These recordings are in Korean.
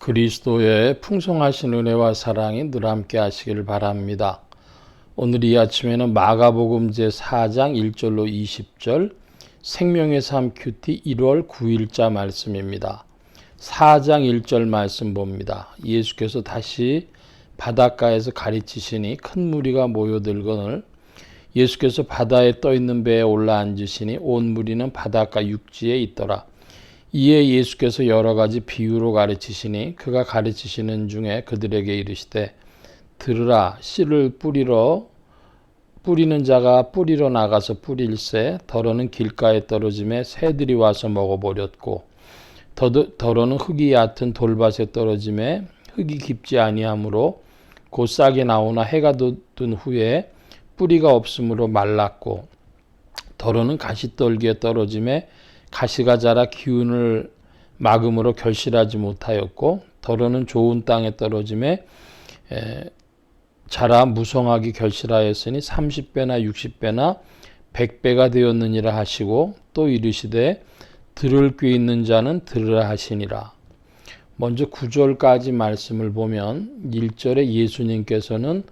그리스도의 풍성하신 은혜와 사랑이 늘 함께 하시길 바랍니다. 오늘 이 아침에는 마가복음 제4장 1절로 20절 생명의 삶 큐티 1월 9일자 말씀입니다. 4장 1절 말씀 봅니다. 예수께서 다시 바닷가에서 가르치시니 큰 무리가 모여들거늘 예수께서 바다에 떠있는 배에 올라앉으시니 온 무리는 바닷가 육지에 있더라. 이에 예수께서 여러 가지 비유로 가르치시니 그가 가르치시는 중에 그들에게 이르시되 들으라. 씨를 뿌리는 자가 뿌리러 나가서 뿌릴새 더러는 길가에 떨어짐에 새들이 와서 먹어버렸고 더러는 흙이 얕은 돌밭에 떨어짐에 흙이 깊지 아니하므로 곧 싹이 나오나 해가 돋은 후에 뿌리가 없으므로 말랐고 더러는 가시떨기에 떨어짐에 가시가 자라 기운을 막음으로 결실하지 못하였고 더러는 좋은 땅에 떨어짐에 자라 무성하게 결실하였으니 30배나 60배나 100배가 되었느니라 하시고 또 이르시되 들을 귀 있는 자는 들으라 하시니라. 먼저 9절까지 말씀을 보면 1절에 예수님께서는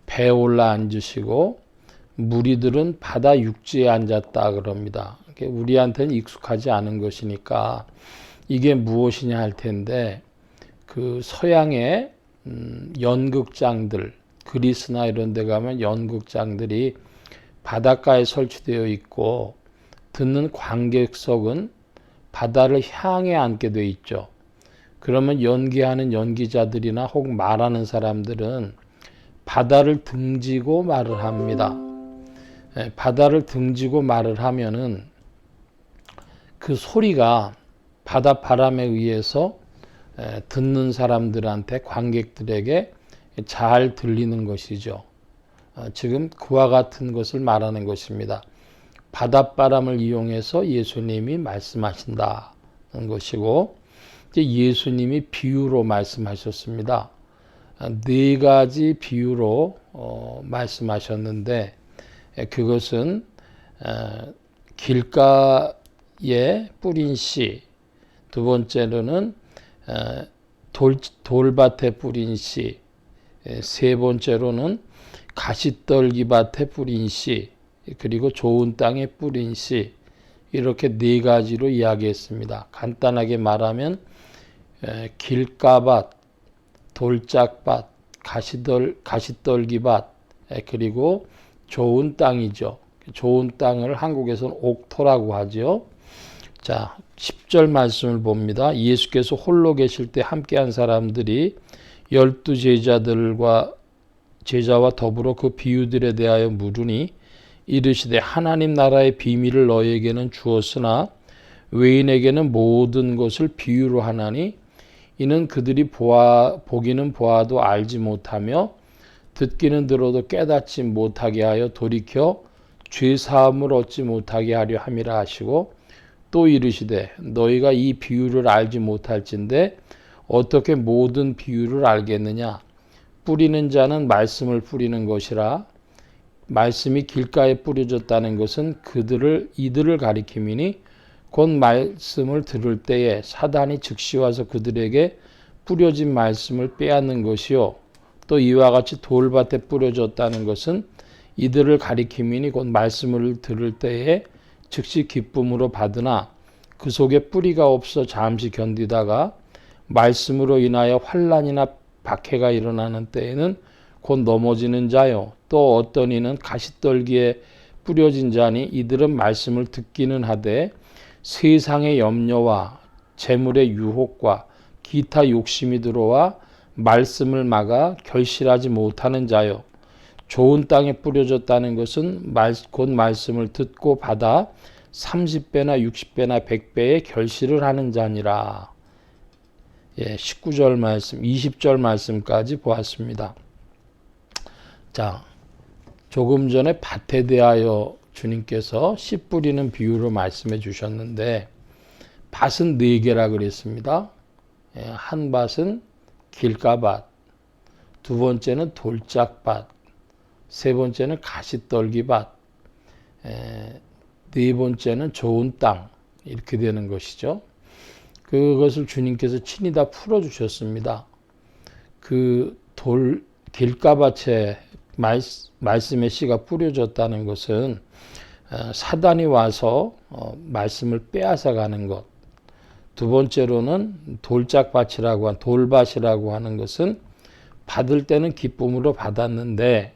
배에 올라 앉으시고 무리들은 바다 육지에 앉았다 그럽니다. 우리한테는 익숙하지 않은 것이니까 이게 무엇이냐 할 텐데 그 서양의 연극장들 그리스나 이런 데 가면 연극장들이 바닷가에 설치되어 있고 듣는 관객석은 바다를 향해 앉게 돼 있죠. 그러면 연기하는 연기자들이나 혹은 말하는 사람들은 바다를 등지고 말을 합니다. 바다를 등지고 말을 하면은 그 소리가 바닷바람에 의해서 듣는 사람들한테 관객들에게 잘 들리는 것이죠. 지금 그와 같은 것을 말하는 것입니다. 바닷바람을 이용해서 예수님이 말씀하신다는 것이고 이제 예수님이 비유로 말씀하셨습니다. 네 가지 비유로 말씀하셨는데 그것은 길가에 뿌린 씨, 두 번째로는 돌밭에 뿌린 씨, 세 번째로는 가시떨기밭에 뿌린 씨, 그리고 좋은 땅에 뿌린 씨, 이렇게 네 가지로 이야기했습니다. 간단하게 말하면 길가밭, 돌짝밭, 가시떨기밭, 그리고 좋은 땅이죠. 좋은 땅을 한국에서는 옥토라고 하죠. 자, 10절 말씀을 봅니다. 예수께서 홀로 계실 때 함께한 사람들이 12 제자와 더불어 그 비유들에 대하여 물으니 이르시되 하나님 나라의 비밀을 너희에게는 주었으나 외인에게는 모든 것을 비유로 하나니 이는 그들이 보기는 보아도 알지 못하며 듣기는 들어도 깨닫지 못하게 하여 돌이켜 죄사함을 얻지 못하게 하려 함이라 하시고 또 이르시되 너희가 이 비유를 알지 못할진대 어떻게 모든 비유를 알겠느냐. 뿌리는 자는 말씀을 뿌리는 것이라. 말씀이 길가에 뿌려졌다는 것은 이들을 가리킴이니 곧 말씀을 들을 때에 사단이 즉시 와서 그들에게 뿌려진 말씀을 빼앗는 것이요. 또 이와 같이 돌밭에 뿌려졌다는 것은 이들을 가리킴이니 곧 말씀을 들을 때에 즉시 기쁨으로 받으나 그 속에 뿌리가 없어 잠시 견디다가 말씀으로 인하여 환난이나 박해가 일어나는 때에는 곧 넘어지는 자요. 또 어떤 이는 가시떨기에 뿌려진 자니 이들은 말씀을 듣기는 하되 세상의 염려와 재물의 유혹과 기타 욕심이 들어와 말씀을 막아 결실하지 못하는 자요. 좋은 땅에 뿌려졌다는 것은 곧 말씀을 듣고 받아 30배나 60배나 100배의 결실을 하는 자니라. 19절 말씀, 20절 말씀까지 보았습니다. 자, 조금 전에 밭에 대하여 주님께서 씨 뿌리는 비유로 말씀해 주셨는데 밭은 4개라 그랬습니다. 한 밭은 길가밭, 두 번째는 돌짝밭, 세 번째는 가시떨기밭, 네 번째는 좋은 땅, 이렇게 되는 것이죠. 그것을 주님께서 친히 다 풀어주셨습니다. 그 길가밭에 말씀의 씨가 뿌려졌다는 것은 사단이 와서 말씀을 빼앗아 가는 것. 두 번째로는 돌밭이라고 하는 것은 받을 때는 기쁨으로 받았는데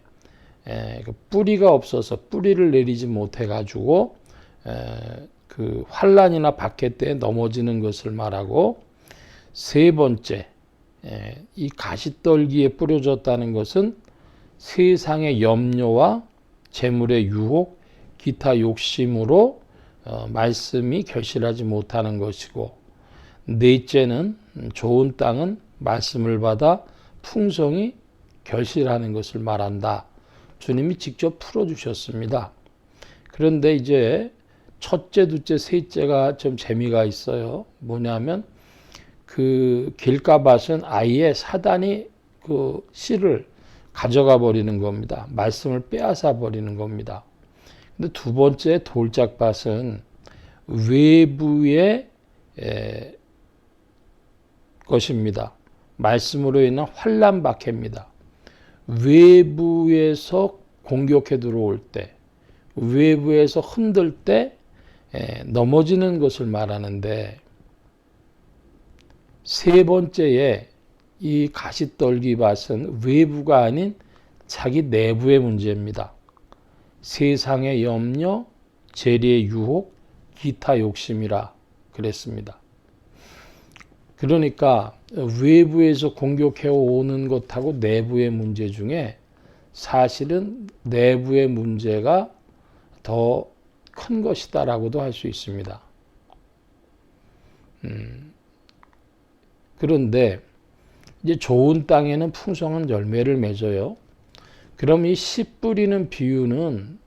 뿌리가 없어서 뿌리를 내리지 못해 가지고 그 환난이나 박해 때 넘어지는 것을 말하고, 세 번째 이 가시떨기에 뿌려졌다는 것은 세상의 염려와 재물의 유혹, 기타 욕심으로 말씀이 결실하지 못하는 것이고, 넷째는 좋은 땅은 말씀을 받아 풍성히 결실하는 것을 말한다. 주님이 직접 풀어주셨습니다. 그런데 이제 첫째, 둘째, 셋째가 좀 재미가 있어요. 뭐냐면 그 길가밭은 아예 사단이 그 씨를 가져가 버리는 겁니다. 말씀을 빼앗아 버리는 겁니다. 근데 두 번째 돌짝밭은 외부의 것입니다. 말씀으로 인한 환난 박해입니다. 외부에서 공격해 들어올 때, 외부에서 흔들 때 넘어지는 것을 말하는데, 세 번째에 이 가시떨기 밭은 외부가 아닌 자기 내부의 문제입니다. 세상의 염려, 재리의 유혹, 기타 욕심이라 그랬습니다. 그러니까 외부에서 공격해 오는 것하고 내부의 문제 중에 사실은 내부의 문제가 더 큰 것이다라고도 할 수 있습니다. 그런데 이제 좋은 땅에는 풍성한 열매를 맺어요. 그럼 이 씨 뿌리는 비유는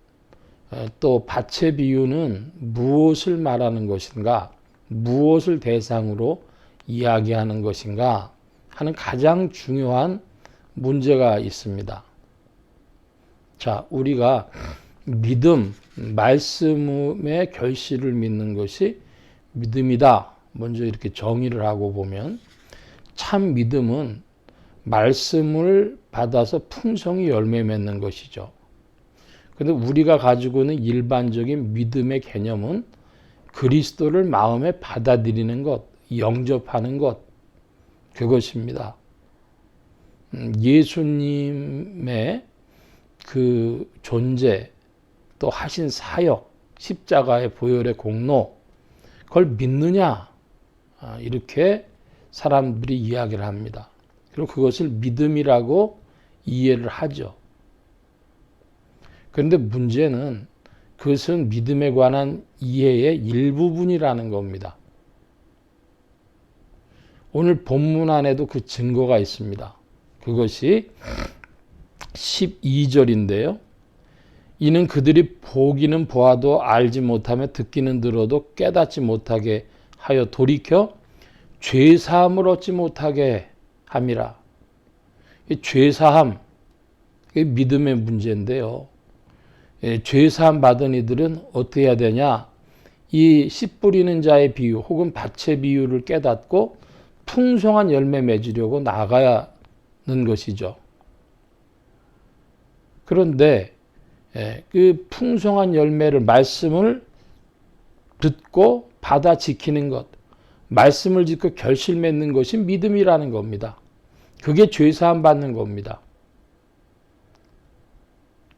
또 밭의 비유는 무엇을 말하는 것인가, 무엇을 대상으로 이야기하는 것인가 하는 가장 중요한 문제가 있습니다. 자, 우리가 믿음, 말씀의 결실을 믿는 것이 믿음이다. 먼저 이렇게 정의를 하고 보면, 참 믿음은 말씀을 받아서 풍성히 열매 맺는 것이죠. 그런데 우리가 가지고 있는 일반적인 믿음의 개념은 그리스도를 마음에 받아들이는 것, 영접하는 것, 그것입니다. 예수님의 그 존재, 또 하신 사역, 십자가의 보혈의 공로, 그걸 믿느냐, 이렇게 사람들이 이야기를 합니다. 그리고 그것을 믿음이라고 이해를 하죠. 그런데 문제는 그것은 믿음에 관한 이해의 일부분이라는 겁니다. 오늘 본문 안에도 그 증거가 있습니다. 그것이 12절인데요. 이는 그들이 보기는 보아도 알지 못하며 듣기는 들어도 깨닫지 못하게 하여 돌이켜 죄사함을 얻지 못하게 함이라. 이 죄사함, 이게 믿음의 문제인데요. 죄사함 받은 이들은 어떻게 해야 되냐? 이 씨 뿌리는 자의 비유 혹은 밭의 비유를 깨닫고 풍성한 열매 맺으려고 나가야 하는 것이죠. 그런데 그 풍성한 열매를, 말씀을 듣고 받아 지키는 것, 말씀을 짓고 결실 맺는 것이 믿음이라는 겁니다. 그게 죄사함 받는 겁니다.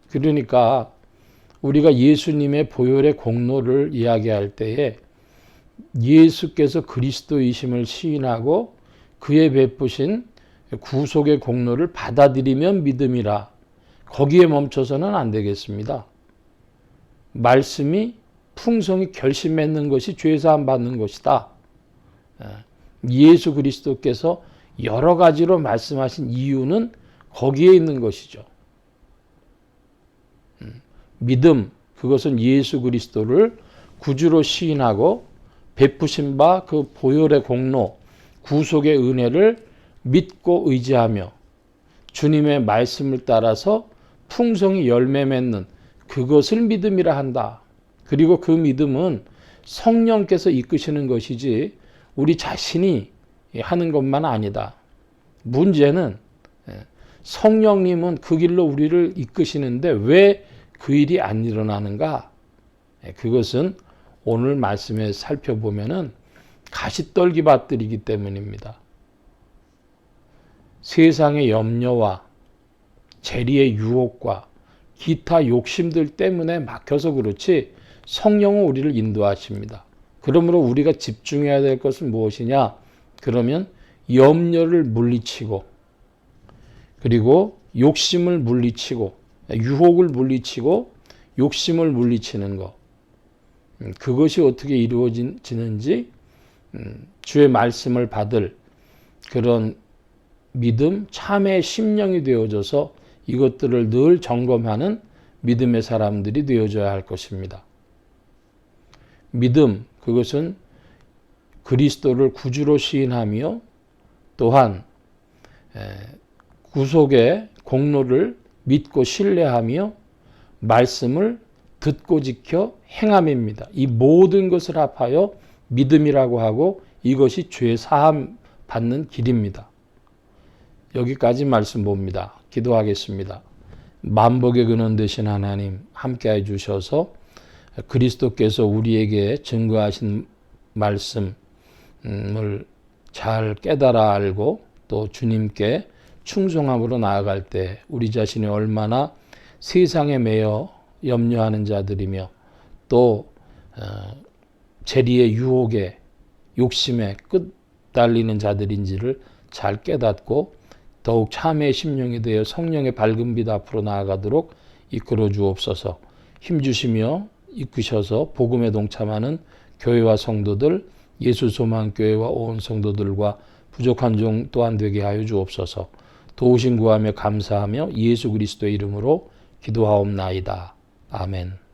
그러니까 우리가 예수님의 보혈의 공로를 이야기할 때에 예수께서 그리스도이심을 시인하고 그의 베푸신 구속의 공로를 받아들이면 믿음이라, 거기에 멈춰서는 안 되겠습니다. 말씀이 풍성히 결실 맺는 것이 죄사함 받는 것이다. 예수 그리스도께서 여러 가지로 말씀하신 이유는 거기에 있는 것이죠. 믿음, 그것은 예수 그리스도를 구주로 시인하고 베푸신 바 그 보혈의 공로, 구속의 은혜를 믿고 의지하며 주님의 말씀을 따라서 풍성히 열매 맺는 그것을 믿음이라 한다. 그리고 그 믿음은 성령께서 이끄시는 것이지 우리 자신이 하는 것만 아니다. 문제는 성령님은 그 길로 우리를 이끄시는데 왜 그 일이 안 일어나는가? 그것은 오늘 말씀에 살펴보면은 가시떨기밭들이기 때문입니다. 세상의 염려와 재리의 유혹과 기타 욕심들 때문에 막혀서 그렇지 성령은 우리를 인도하십니다. 그러므로 우리가 집중해야 될 것은 무엇이냐? 그러면 염려를 물리치고 그리고 욕심을 물리치고 유혹을 물리치고 욕심을 물리치는 것. 그것이 어떻게 이루어지는지 주의 말씀을 받을 그런 믿음, 참회의 심령이 되어져서 이것들을 늘 점검하는 믿음의 사람들이 되어져야 할 것입니다. 믿음, 그것은 그리스도를 구주로 시인하며 또한 구속의 공로를 믿고 신뢰하며 말씀을 듣고 지켜 행함입니다. 이 모든 것을 합하여 믿음이라고 하고 이것이 죄 사함 받는 길입니다. 여기까지 말씀 봅니다. 기도하겠습니다. 만복의 근원 되신 하나님 함께해 주셔서 그리스도께서 우리에게 증거하신 말씀을 잘 깨달아 알고 또 주님께 충성함으로 나아갈 때 우리 자신이 얼마나 세상에 매여 염려하는 자들이며 또 재리의 유혹에 욕심에 끝달리는 자들인지를 잘 깨닫고 더욱 참회의 심령이 되어 성령의 밝은 빛 앞으로 나아가도록 이끌어 주옵소서. 힘주시며 이끄셔서 복음에 동참하는 교회와 성도들, 예수소망교회와 온 성도들과 부족한 종 또한 되게 하여 주옵소서. 도우신 구하며 감사하며 예수 그리스도의 이름으로 기도하옵나이다. 아멘.